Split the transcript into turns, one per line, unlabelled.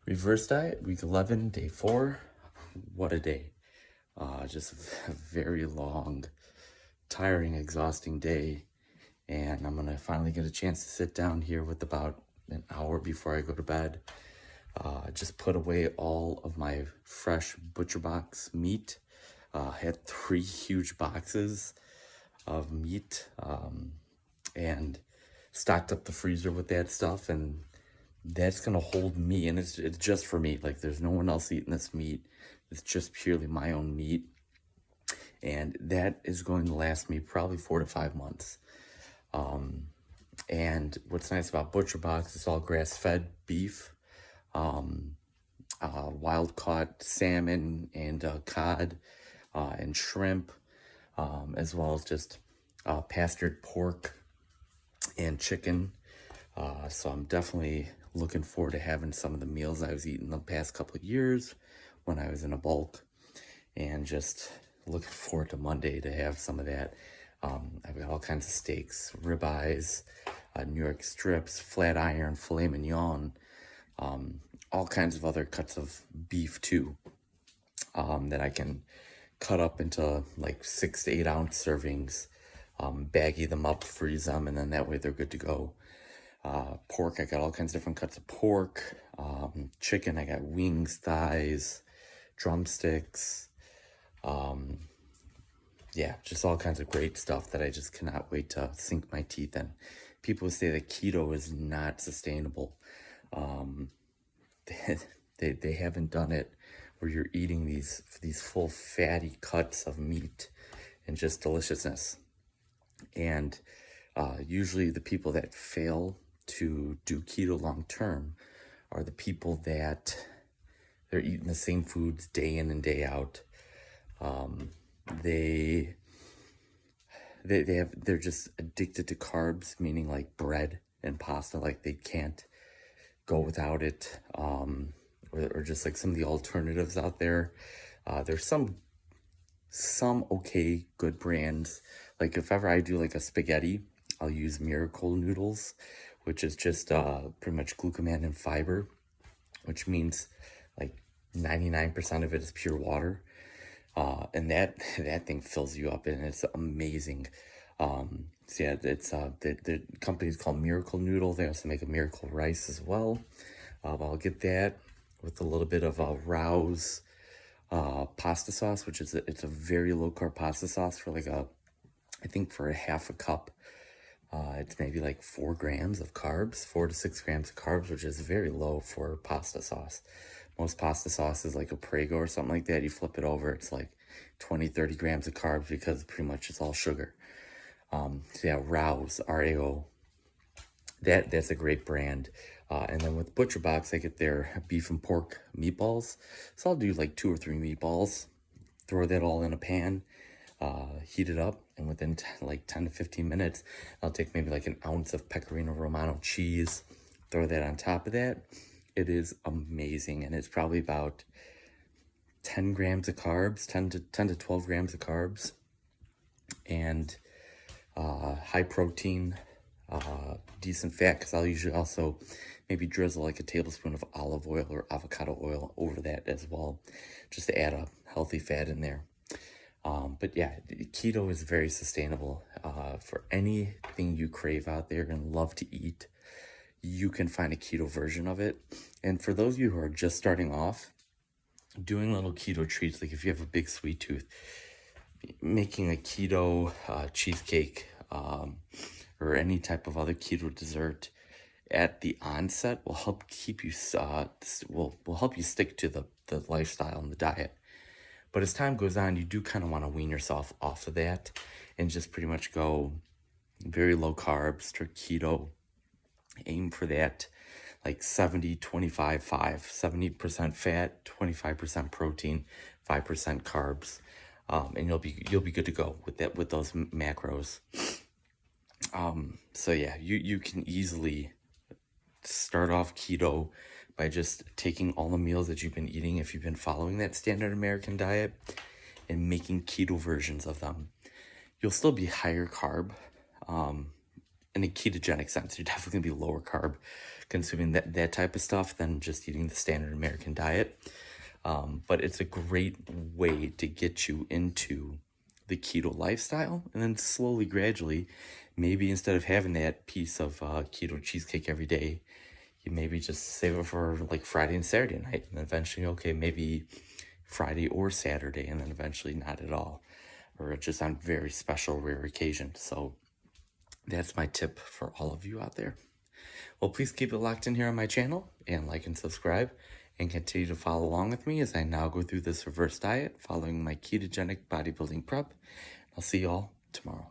Reverse diet, week 11, day 4. What a day. Just a very long, tiring, exhausting day. And I'm going to finally get a chance to sit down here with about an hour before I go to bed. Just put away all of my fresh butcherbox meat. Had 3 huge boxes of meat and stocked up the freezer with that stuff, and that's gonna hold me, and it's just for me. Like, there's no one else eating this meat. It's just purely my own meat, and that is going to last me probably 4 to 5 months. And what's nice about ButcherBox, it's all grass-fed beef, wild-caught salmon and cod and shrimp, as well as just pastured pork and chicken. So I'm definitely looking forward to having some of the meals I was eating the past couple of years when I was in a bulk, and just looking forward to Monday to have some of that. I've got all kinds of steaks, ribeyes, New York strips, flat iron, filet mignon, all kinds of other cuts of beef too, that I can cut up into like 6 to 8 ounce servings, baggy them up, freeze them, and then that way they're good to go. Pork, I got all kinds of different cuts of pork. Chicken, I got wings, thighs, drumsticks. Yeah, just all kinds of great stuff that I just cannot wait to sink my teeth in. People say that keto is not sustainable. They haven't done it where you're eating these full fatty cuts of meat and just deliciousness. And usually the people that fail to do keto long term are the people that they're eating the same foods day in and day out. They're just addicted to carbs, meaning like bread and pasta, like they can't go without it. Or just like some of the alternatives out there. There's some okay, good brands. Like if ever I do like a spaghetti, I'll use Miracle noodles, which is just pretty much glucosamine and fiber, which means like 99% of it is pure water. And that thing fills you up, and it's amazing. So yeah, it's the company's called Miracle Noodle. They also make a Miracle Rice as well. I'll get that with a little bit of Rao's pasta sauce, which is it's a very low carb pasta sauce for like I think for a half a cup, it's maybe like 4 grams of carbs, 4 to 6 grams of carbs, which is very low for pasta sauce. Most pasta sauce is like a Prego or something like that. You flip it over, it's like 20, 30 grams of carbs because pretty much it's all sugar. So yeah, Rao's, R-A-O, that's a great brand. And then with ButcherBox, I get their beef and pork meatballs. So I'll do like 2 or 3 meatballs, throw that all in a pan, heat it up, and within 10 to 15 minutes, I'll take maybe like an ounce of Pecorino Romano cheese, throw that on top of that. It is amazing, and it's probably about 10 grams of carbs, 10 to 12 grams of carbs, and high protein, decent fat, because I'll usually also maybe drizzle like a tablespoon of olive oil or avocado oil over that as well, just to add a healthy fat in there. But yeah, keto is very sustainable. For anything you crave out there and love to eat, you can find a keto version of it. And for those of you who are just starting off, doing little keto treats, like if you have a big sweet tooth, making a keto cheesecake or any type of other keto dessert at the onset will help keep you will help you stick to the lifestyle and the diet. But as time goes on, you do kind of want to wean yourself off of that and just pretty much go very low carbs, strict keto. Aim for that like 70, 25, 5, 70% fat, 25% protein, 5% carbs. And you'll be good to go with that, with those macros. So yeah, you can easily start off keto by just taking all the meals that you've been eating, if you've been following that standard American diet, and making keto versions of them. You'll still be higher carb, in a ketogenic sense. You're definitely gonna be lower carb consuming that type of stuff than just eating the standard American diet. But it's a great way to get you into the keto lifestyle, and then slowly, gradually, maybe instead of having that piece of keto cheesecake every day, you maybe just save it for like Friday and Saturday night, and then eventually, okay, maybe Friday or Saturday, and then eventually not at all, or just on very special, rare occasions. So that's my tip for all of you out there. Well, please keep it locked in here on my channel and like and subscribe, and continue to follow along with me as I now go through this reverse diet following my ketogenic bodybuilding prep. I'll see you all tomorrow.